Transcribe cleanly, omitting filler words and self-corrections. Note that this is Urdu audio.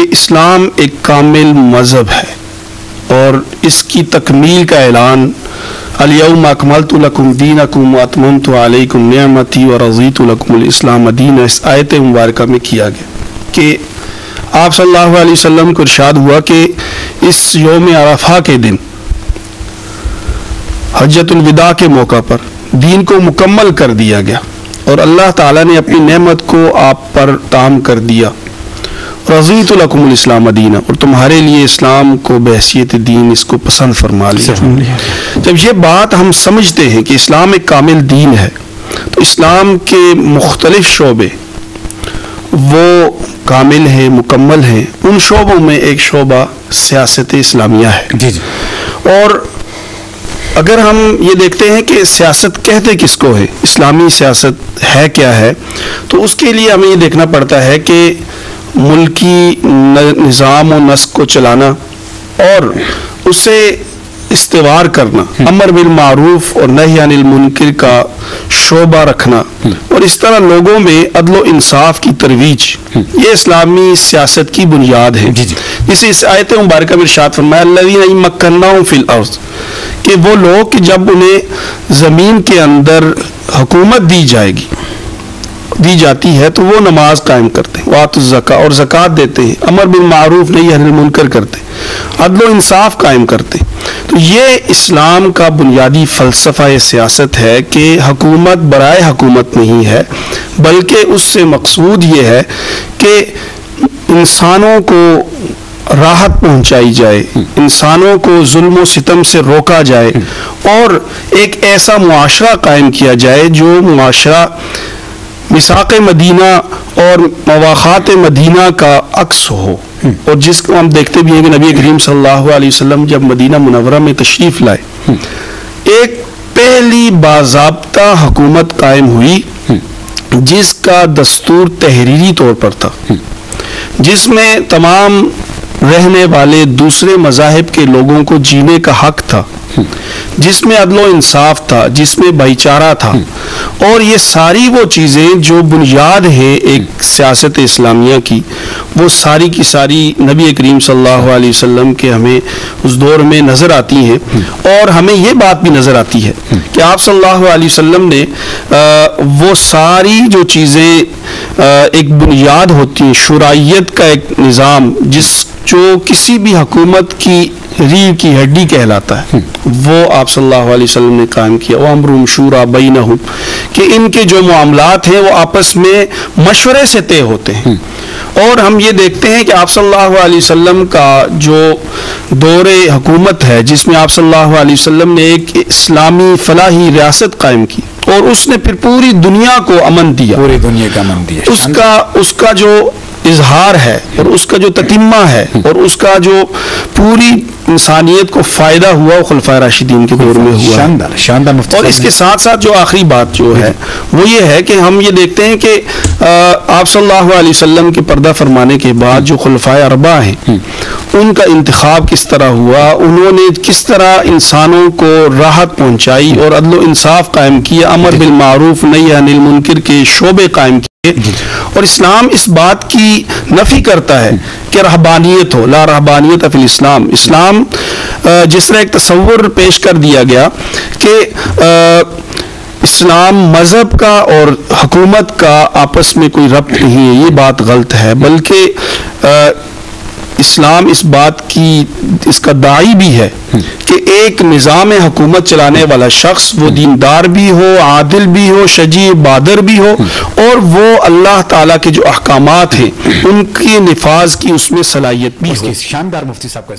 کہ اسلام ایک کامل مذہب ہے اور اس کی تکمیل کا اعلان الیوم اکملت لکم دینکم واتممت علیکم نعمتی ورضیت لکم الاسلام دینا اس آیت مبارکہ میں کیا گیا کہ آپ صلی اللہ علیہ وسلم کو ارشاد ہوا کہ اس یوم عرفہ کے دن حجۃ الوداع کے موقع پر دین کو مکمل کر دیا گیا اور اللہ تعالیٰ نے اپنی نعمت کو آپ پر تام کر دیا. رضیت لکم الاسلام دینا اور تمہارے لیے اسلام کو بحیثیت دین اس کو پسند فرما لیا. جب یہ بات ہم سمجھتے ہیں کہ اسلام ایک کامل دین ہے تو اسلام کے مختلف شعبے وہ کامل ہیں مکمل ہیں. ان شعبوں میں ایک شعبہ سیاست اسلامیہ ہے. اور اگر ہم یہ دیکھتے ہیں کہ سیاست کہتے کس کو ہے, اسلامی سیاست ہے کیا ہے, تو اس کے لیے ہمیں یہ دیکھنا پڑتا ہے کہ ملکی نظام و نسق کو چلانا اور اسے استوار کرنا, امر بالمعروف اور نہی عن المنکر کا شعبہ رکھنا اور اس طرح لوگوں میں عدل و انصاف کی ترویج, یہ اسلامی سیاست کی بنیاد ہے. جسے اس آیت مبارکہ میں ارشاد فرمایا الذین مکناہم فی الارض, کہ وہ لوگ کہ جب انہیں زمین کے اندر حکومت دی جاتی ہے تو وہ نماز قائم کرتے ہیں, وآتوا الزکاۃ اور زکوٰۃ دیتے ہیں, امر بالمعروف نہی عن المنکر کرتے ہیں, عدل و انصاف قائم کرتے ہیں. تو یہ اسلام کا بنیادی فلسفہ سیاست ہے کہ حکومت برائے حکومت نہیں ہے, بلکہ اس سے مقصود یہ ہے کہ انسانوں کو راحت پہنچائی جائے, انسانوں کو ظلم و ستم سے روکا جائے اور ایک ایسا معاشرہ قائم کیا جائے جو معاشرہ میثاق مدینہ اور مواخات مدینہ کا عکس ہو. اور جس کو ہم دیکھتے بھی ہیں کہ نبی کریم صلی اللہ علیہ وسلم جب مدینہ منورہ میں تشریف لائے ایک پہلی باضابطہ حکومت قائم ہوئی جس کا دستور تحریری طور پر تھا, جس میں تمام رہنے والے دوسرے مذاہب کے لوگوں کو جینے کا حق تھا, جس میں عدل و انصاف تھا, جس میں بھائی چارہ تھا. اور یہ ساری وہ چیزیں جو بنیاد ہے ایک سیاست اسلامیہ کی, وہ ساری کی ساری نبی کریم صلی اللہ علیہ وسلم کے ہمیں اس دور میں نظر آتی ہیں. اور ہمیں یہ بات بھی نظر آتی ہے کہ آپ صلی اللہ علیہ وسلم نے وہ ساری جو چیزیں ایک بنیاد ہوتی ہیں, شورائیت کا ایک نظام جو کسی بھی حکومت کی ریڑھ کی ہڈی کہلاتا ہے, وہ آپ صلی اللہ علیہ وسلم نے قائم کیا. وَأَمْرُهُمْ شُورَىٰ بَيْنَهُمْ, کہ ان کے جو معاملات ہیں وہ آپس میں مشورے سے طے ہوتے ہیں. اور ہم یہ دیکھتے ہیں کہ آپ صلی اللہ علیہ وسلم کا جو دور حکومت ہے جس میں آپ صلی اللہ علیہ وسلم نے ایک اسلامی فلاحی ریاست قائم کی اور اس نے پھر پوری دنیا کو امن دیا, پوری دنیا کا امن دیا. اس کا جو اظہار ہے اور اس کا جو تتمہ ہے اور اس کا جو پوری انسانیت کو فائدہ ہوا وہ خلفائے راشدین کے دور میں ہوا. شاندار. اور اس کے ساتھ ساتھ جو آخری بات جو ہے وہ یہ ہے کہ ہم یہ دیکھتے ہیں کہ آپ صلی اللہ علیہ وسلم کے پردہ فرمانے کے بعد جو خلفائے اربعہ ہیں ان کا انتخاب کس طرح ہوا, انہوں نے کس طرح انسانوں کو راحت پہنچائی اور عدل و انصاف قائم کیا, امر بالمعروف نہی عن المنکر کے شعبے قائم کیے. اور اسلام اس بات کی نفی کرتا ہے کہ رہبانیت ہو, لا رہبانیت فی الاسلام. اسلام جس طرح ایک تصور پیش کر دیا گیا کہ اسلام مذہب کا اور حکومت کا آپس میں کوئی ربط نہیں ہے, یہ بات غلط ہے. بلکہ اسلام اس بات کی اس کا داعی بھی ہے کہ ایک نظام حکومت چلانے والا شخص وہ دیندار بھی ہو, عادل بھی ہو, شجیع بادر بھی ہو اور وہ اللہ تعالیٰ کے جو احکامات ہیں ان کے نفاذ کی اس میں صلاحیت بھی ہو. شاندار مفتی صاحب کا